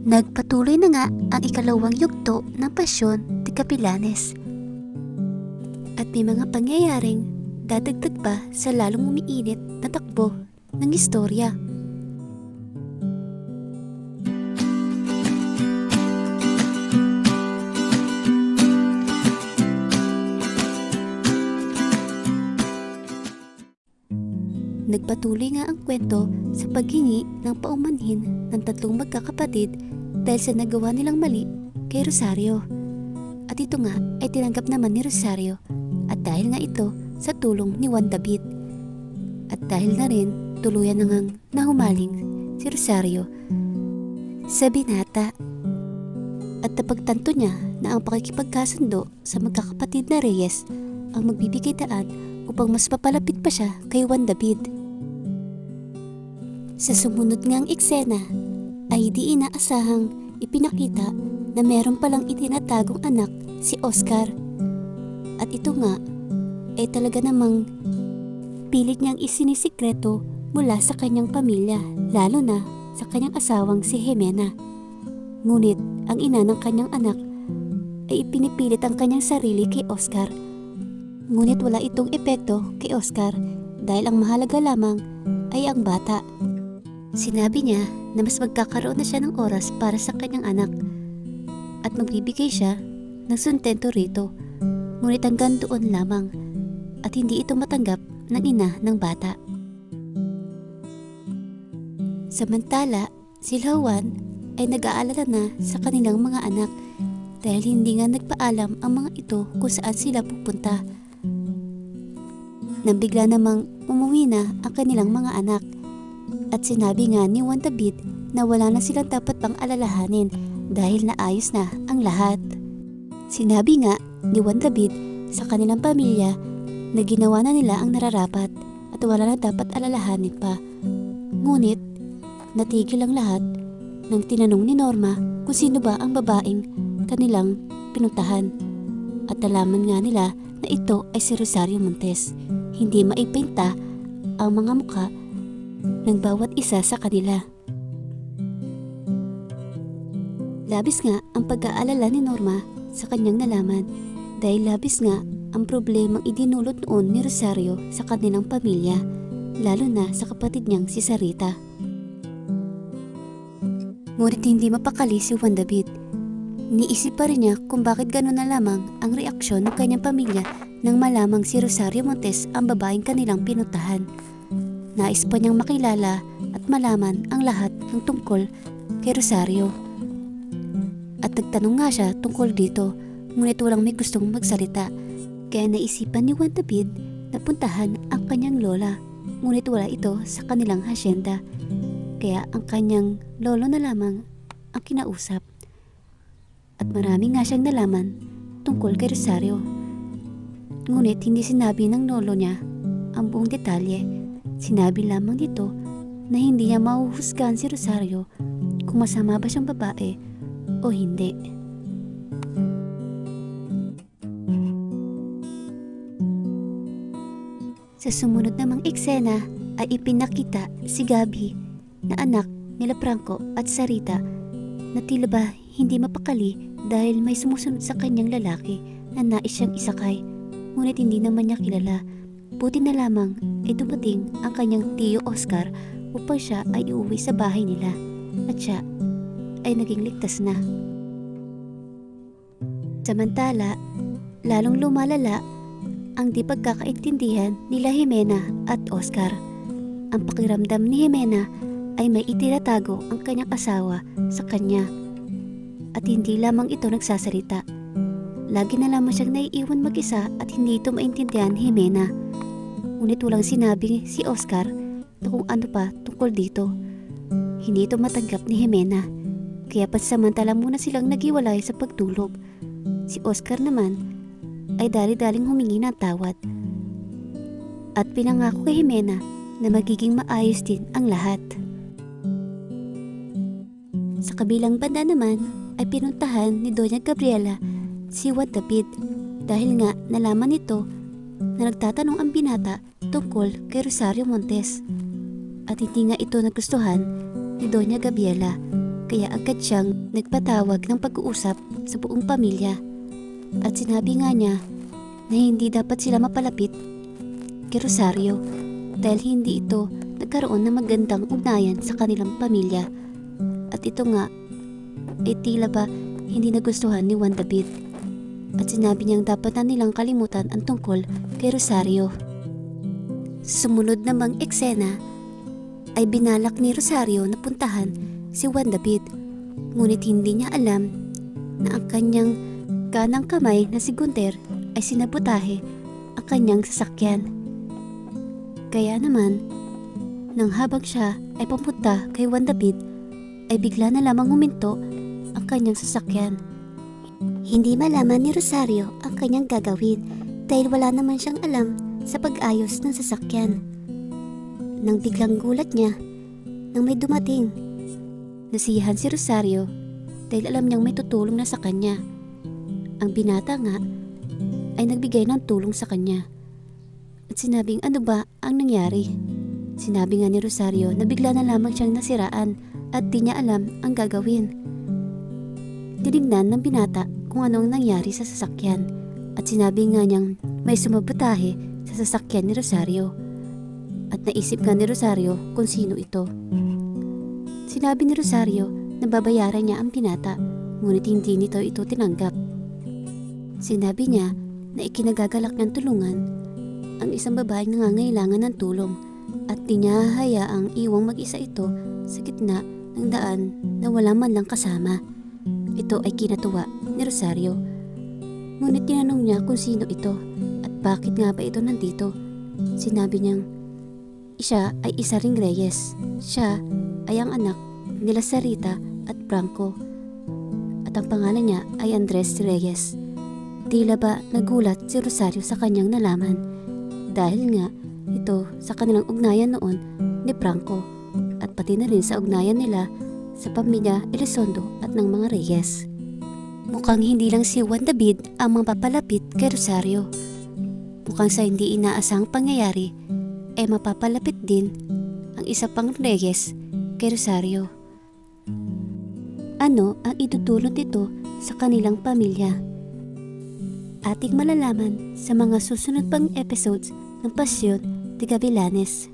Nagpatuloy na nga ang ikalawang yugto ng Pasyon de Capilanes. At may mga pangyayaring dadagdag pa sa lalong umiinit na takbo ng istorya. Nagpatuloy nga ang kwento sa paghingi ng paumanhin ng tatlong magkakapatid dahil sa nagawa nilang mali kay Rosario. At ito nga ay tinanggap naman ni Rosario at dahil nga ito sa tulong ni Juan David. At dahil na rin tuluyan na ngang nahumaling si Rosario sa binata. At napagtanto niya na ang pakikipagkasundo sa magkakapatid na Reyes ang magbibigay daan upang mas papalapit pa siya kay Juan David. Sa sumunod ngang eksena ay di inaasahang ipinakita na meron palang itinatagong anak si Oscar. At ito nga ay talaga namang pilit niyang isinisikreto mula sa kanyang pamilya, lalo na sa kanyang asawang si Jimena. Ngunit ang ina ng kanyang anak ay ipinipilit ang kanyang sarili kay Oscar. Ngunit wala itong epekto kay Oscar dahil ang mahalaga lamang ay ang bata. Sinabi niya na mas magkakaroon na siya ng oras para sa kanyang anak at magbibigay siya ng sustento rito. Ngunit hanggang doon lamang at hindi ito matanggap ng ina ng bata. Samantala, sila Juan ay nag-aalala na sa kanilang mga anak dahil hindi nga nagpaalam ang mga ito kung saan sila pupunta. Nang bigla namang umuwi na ang kanilang mga anak. At sinabi nga ni Juan David na wala na silang dapat pang alalahanin dahil naayos na ang lahat. Sinabi nga ni Juan David sa kanilang pamilya na ginawa na nila ang nararapat at wala na dapat alalahanin pa. Ngunit natigil ang lahat nang tinanong ni Norma kung sino ba ang babaeng kanilang pinuntahan. At nalaman nga nila na ito ay si Rosario Montes. Hindi maipinta ang mga mukha ng bawat isa sa kanila. Labis nga ang pag-aalala ni Norma sa kanyang nalaman dahil labis nga ang problemang idinulot noon ni Rosario sa kanilang pamilya, lalo na sa kapatid niyang si Sarita. Ngunit hindi mapakali si Juan David. Niisip pa rin niya kung bakit gano'n na lamang ang reaksyon ng kanyang pamilya nang malamang si Rosario Montes ang babaeng kanilang pinuntahan. Nais pa niyang makilala at malaman ang lahat ng tungkol kay Rosario. At nagtanong nga siya tungkol dito, ngunit walang may gustong magsalita. Kaya naisipan ni Juan David na puntahan ang kanyang lola, ngunit wala ito sa kanilang hasyenda. Kaya ang kanyang lolo na lamang ang kinausap. At marami nga siyang nalaman tungkol kay Rosario. Ngunit hindi sinabi ng lolo niya ang buong detalye. Sinabi lamang nito na hindi niya mahuhusgahan si Rosario kung masama ba siyang babae o hindi. Sa sumunod namang eksena ay ipinakita si Gabi na anak nila Franco at Sarita na tila ba hindi mapakali dahil may sumusunod sa kanyang lalaki na nais siyang isakay, ngunit hindi naman niya kilala. Buti na lamang ay dumating ang kanyang tiyo Oscar upang siya ay iuwi sa bahay nila at siya ay naging ligtas na. Samantala, lalong lumalala ang di pagkakaintindihan nila Jimena at Oscar. Ang pakiramdam ni Jimena ay may itinatago ang kanyang asawa sa kanya at hindi lamang ito nagsasalita. Lagi na lamang siyang naiiwan mag-isa at hindi ito maintindihan ni Jimena. Ngunit walang sinabi si Oscar na kung ano pa tungkol dito. Hindi ito matanggap ni Jimena, kaya pansamantala muna silang naghiwalay sa pagtulog. Si Oscar naman ay dali-daling humingi ng tawad. At pinangako kay Jimena na magiging maayos din ang lahat. Sa kabilang banda naman ay pinuntahan ni Doña Gabriela si Juan David dahil nga nalaman nito na nagtatanong ang binata tungkol kay Rosario Montes. At hindi nga ito nagustuhan ni Doña Gabriela kaya agad siyang nagpatawag ng pag-uusap sa buong pamilya. At sinabi nga niya na hindi dapat sila mapalapit kay Rosario dahil hindi ito nagkaroon ng magandang ugnayan sa kanilang pamilya. At ito nga ay tila ba hindi nagustuhan ni Juan David. At sinabi niyang dapat na nilang kalimutan ang tungkol kay Rosario. Sumunod namang eksena ay binalak ni Rosario na puntahan si Juan David. Ngunit hindi niya alam na ang kanyang kanang kamay na si Gunter ay sinabotahe ang kanyang sasakyan. Kaya naman, nang habang siya ay papunta kay Juan David, ay bigla na lamang huminto ang kanyang sasakyan. Hindi malaman ni Rosario ang kanyang gagawin dahil wala naman siyang alam sa pag-ayos ng sasakyan. Nang biglang gulat niya nang may dumating. Nasiyahan si Rosario dahil alam niyang may tutulong na sa kanya. Ang binata nga ay nagbigay ng tulong sa kanya. At sinabing ano ba ang nangyari? Sinabi nga ni Rosario na bigla na lamang siyang nasiraan at di niya alam ang gagawin. Tinignan ng binata kung anong nangyari sa sasakyan at sinabi nga niyang may sumabotahe sa sasakyan ni Rosario. At naisip nga ni Rosario kung sino ito. Sinabi ni Rosario na babayaran niya ang binata, ngunit hindi nito ito tinanggap. Sinabi niya na ikinagagalak ng tulungan ang isang babaeng nangangailangan ng tulong at di niya hahayaang iwang mag-isa ito sa gitna ng daan na wala man lang kasama. Ito ay kinatuwa ni Rosario. Ngunit tinanong niya kung sino ito at bakit nga ba ito nandito. Sinabi niyang siya ay isa ring Reyes. Siya ay ang anak nila Sarita at Franco. At ang pangalan niya ay Andres Reyes. Tila ba nagulat si Rosario sa kanyang nalaman dahil nga ito sa kanilang ugnayan noon ni Franco at pati na rin sa ugnayan nila sa pamilya Elizondo at ng mga Reyes. Mukhang hindi lang si Juan David ang mapapalapit kay Rosario. Mukhang sa hindi inaasahang pangyayari ay mapapalapit din ang isa pang Reyes kay Rosario. Ano ang itutulot nito sa kanilang pamilya? Ating malalaman sa mga susunod pang episodes ng Pasyon de Gavilanes.